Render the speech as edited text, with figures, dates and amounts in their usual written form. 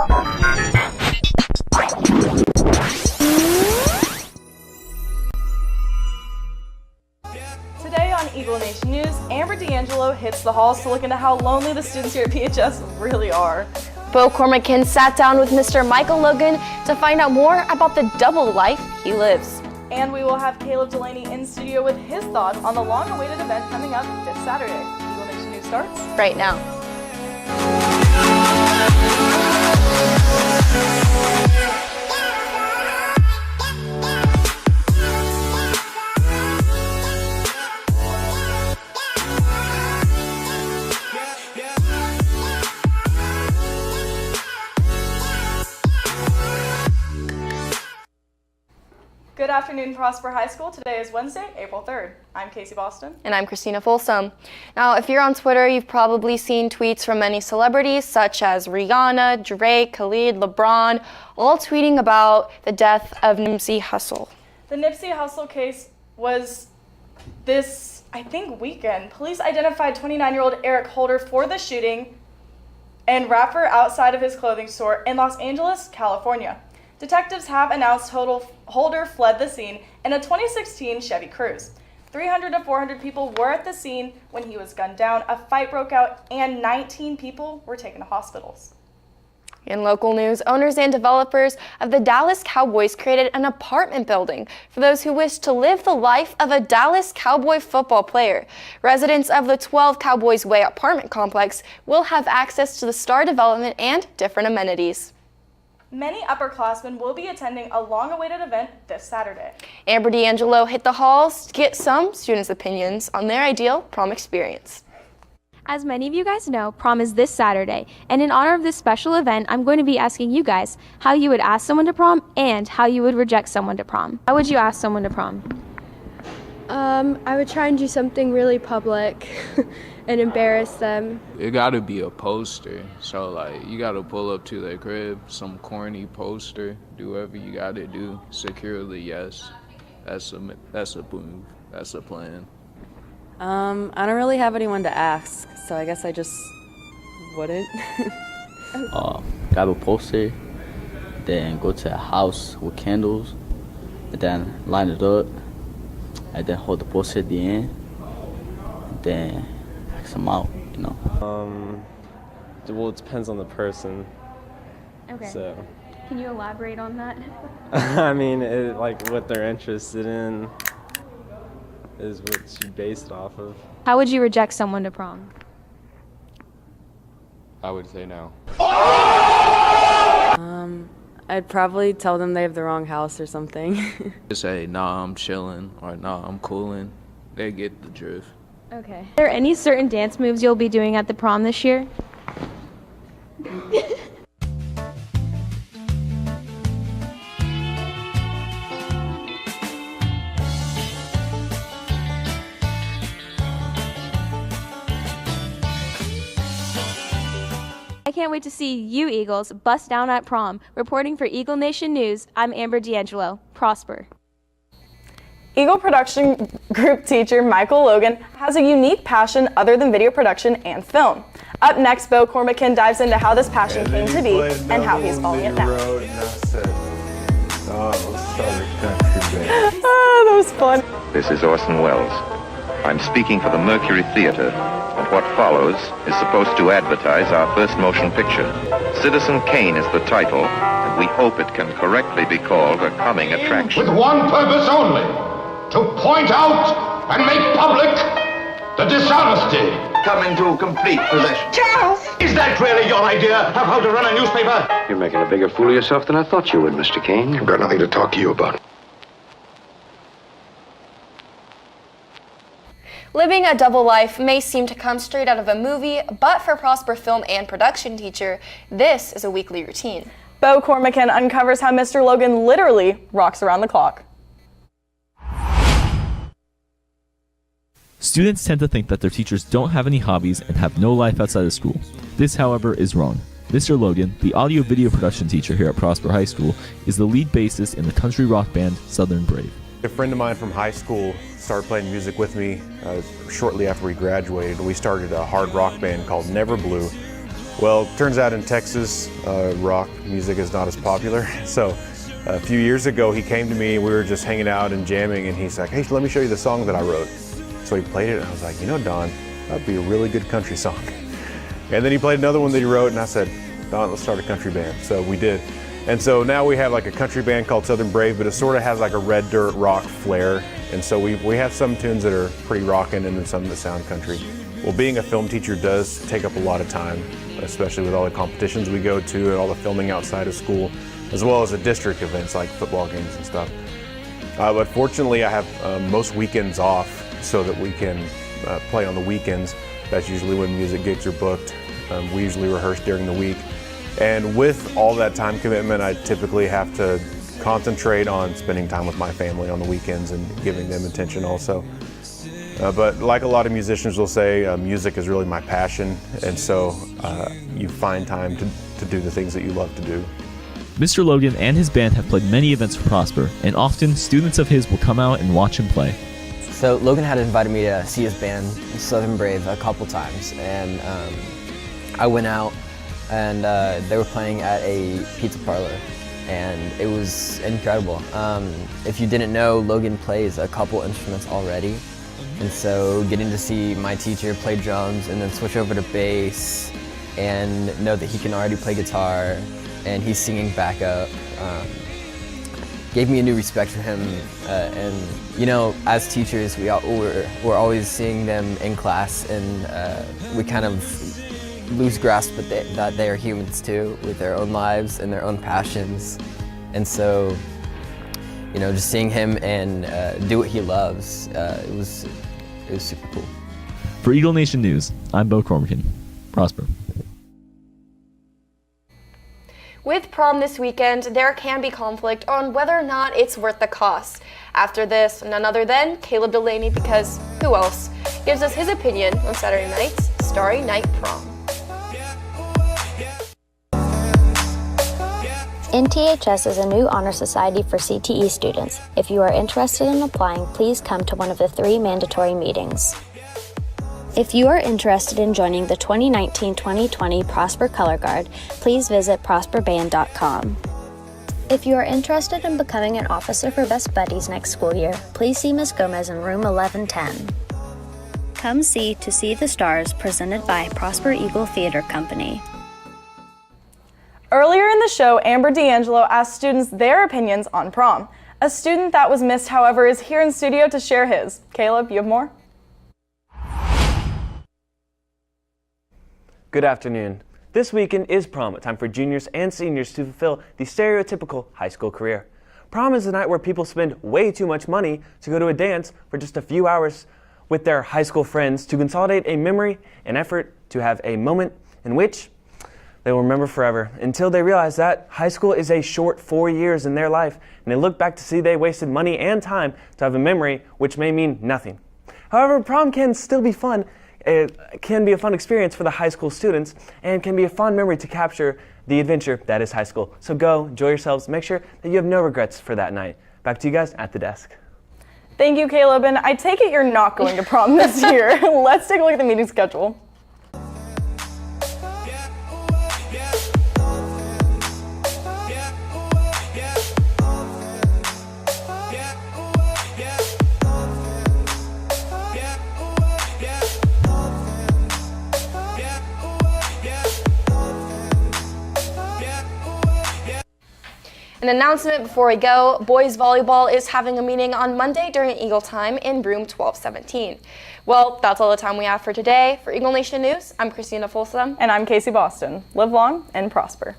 Today on Eagle Nation News, Amber D'Angelo hits the halls to look into how lonely the students here at PHS really are. Bo Cormacan sat down with Mr. Michael Logan to find out more about the double life he lives. And we will have Caleb Delaney in studio with his thoughts on the long-awaited event coming up this Saturday. Eagle Nation News starts right now. Good afternoon, Prosper High School. Today is Wednesday, April 3rd. I'm Casey Boston. And I'm Christina Folsom. Now, if you're on Twitter, you've probably seen tweets from many celebrities such as Rihanna, Drake, Khalid, LeBron, all tweeting about the death of Nipsey Hussle. The Nipsey Hussle case was this, weekend. Police identified 29-year-old Eric Holder for the shooting and rapper outside of his clothing store in Los Angeles, California. Detectives have announced Holder fled the scene in a 2016 Chevy Cruze. 300 to 400 people were at the scene when he was gunned down, a fight broke out, and 19 people were taken to hospitals. In local news, owners and developers of the Dallas Cowboys created an apartment building for those who wish to live the life of a Dallas Cowboy football player. Residents of the 12 Cowboys Way apartment complex will have access to the star development and different amenities. Many upperclassmen will be attending a long-awaited event this Saturday. Amber D'Angelo hit the halls to get some students' opinions on their ideal prom experience. As many of you guys know, prom is this Saturday, and in honor of this special event, I'm going to be asking you guys how you would ask someone to prom and how you would reject someone to prom. How would you ask someone to prom? I would try and do something really public and embarrass them. It gotta be a poster, so like you gotta pull up to their crib, some corny poster, do whatever you gotta do, securely, yes. That's a move, that's a plan. I don't really have anyone to ask, so I guess I just wouldn't. Grab a poster, then go to a house with candles, and then line it up, and then hold the poster at the end, and then ask them out, you know. Well, it depends on the person. Okay. So. Can you elaborate on that? I mean, what they're interested in is what you base it off of. How would you reject someone to prom? I would say no. I'd probably tell them they have the wrong house or something. Just say, nah, I'm chilling, or nah, I'm coolin'. They get the drift. Okay. Are there any certain dance moves you'll be doing at the prom this year? I can't wait to see you Eagles bust down at prom. Reporting for Eagle Nation News, I'm Amber D'Angelo. Prosper. Eagle Production Group teacher Michael Logan has a unique passion other than video production and film. Up next, Bo Cormacan dives into how this passion came to be and how he's following it now. Oh, that was fun. This is Orson Welles. I'm speaking for the Mercury Theater, and what follows is supposed to advertise our first motion picture. Citizen Kane is the title, and we hope it can correctly be called a coming attraction. With one purpose only, to point out and make public the dishonesty. Come into complete possession. Charles! Is that really your idea of how to run a newspaper? You're making a bigger fool of yourself than I thought you would, Mr. Kane. I've got nothing to talk to you about. Living a double life may seem to come straight out of a movie, but for Prosper film and production teacher, this is a weekly routine. Bo Cormacan uncovers how Mr. Logan literally rocks around the clock. Students tend to think that their teachers don't have any hobbies and have no life outside of school. This, however, is wrong. Mr. Logan, the audio-video production teacher here at Prosper High School, is the lead bassist in the country rock band Southern Brave. A friend of mine from high school started playing music with me shortly after we graduated. We started a hard rock band called Never Blue, Well, turns out in Texas, rock music is not as popular. So a few years ago, he came to me, we were just hanging out and jamming, and he's like, hey, let me show you the song that I wrote. So he played it, and I was like, you know, Don, that'd be a really good country song. And then he played another one that he wrote, and I said, Don, let's start a country band. So we did. And so now we have like a country band called Southern Brave, but it sort of has like a red dirt rock flair. And so we have some tunes that are pretty rockin' and then some that sound country. Well, being a film teacher does take up a lot of time, especially with all the competitions we go to and all the filming outside of school, as well as the district events like football games and stuff. But fortunately, I have most weekends off so that we can play on the weekends. That's usually when music gigs are booked. We usually rehearse during the week. And with all that time commitment, I typically have to concentrate on spending time with my family on the weekends and giving them attention also. But like a lot of musicians will say, music is really my passion, and so you find time to do the things that you love to do. Mr. Logan and his band have played many events for Prosper, and often students of his will come out and watch him play. So Logan had invited me to see his band, Southern Brave, a couple times, and I went out, and they were playing at a pizza parlor, and it was incredible. If you didn't know, Logan plays a couple instruments already, and so getting to see my teacher play drums and then switch over to bass and know that he can already play guitar and he's singing backup gave me a new respect for him. And you know, as teachers, we're always seeing them in class, and we kind of lose grasp that they are humans too, with their own lives and their own passions. And so, you know, just seeing him and do what he loves, it was super cool. For Eagle Nation News, I'm Bo Cormican. Prosper. With prom this weekend, there can be conflict on whether or not it's worth the cost. After this, none other than Caleb Delaney, because who else, gives us his opinion on Saturday night's Starry Night Prom. NTHS is a new honor society for CTE students. If you are interested in applying, please come to one of the 3 mandatory meetings. If you are interested in joining the 2019-2020 Prosper Color Guard, please visit prosperband.com. If you are interested in becoming an officer for Best Buddies next school year, please see Ms. Gomez in room 1110. Come see To See the Stars, presented by Prosper Eagle Theater Company. Earlier in the show, Amber D'Angelo asked students their opinions on prom. A student that was missed, however, is here in studio to share his. Caleb, you have more? Good afternoon. This weekend is prom, a time for juniors and seniors to fulfill the stereotypical high school career. Prom is the night where people spend way too much money to go to a dance for just a few hours with their high school friends to consolidate a memory and effort to have a moment in which they will remember forever, until they realize that high school is a short 4 years in their life, and they look back to see they wasted money and time to have a memory which may mean nothing. However, prom can still be fun. It can be a fun experience for the high school students and can be a fun memory to capture the adventure that is high school. So go, enjoy yourselves, make sure that you have no regrets for that night. Back to you guys at the desk. Thank you, Caleb, and I take it you're not going to prom this year. Let's take a look at the meeting schedule. An announcement before we go, boys volleyball is having a meeting on Monday during Eagle Time in room 1217. Well, that's all the time we have for today. For Eagle Nation News, I'm Christina Folsom. And I'm Casey Boston. Live long and prosper.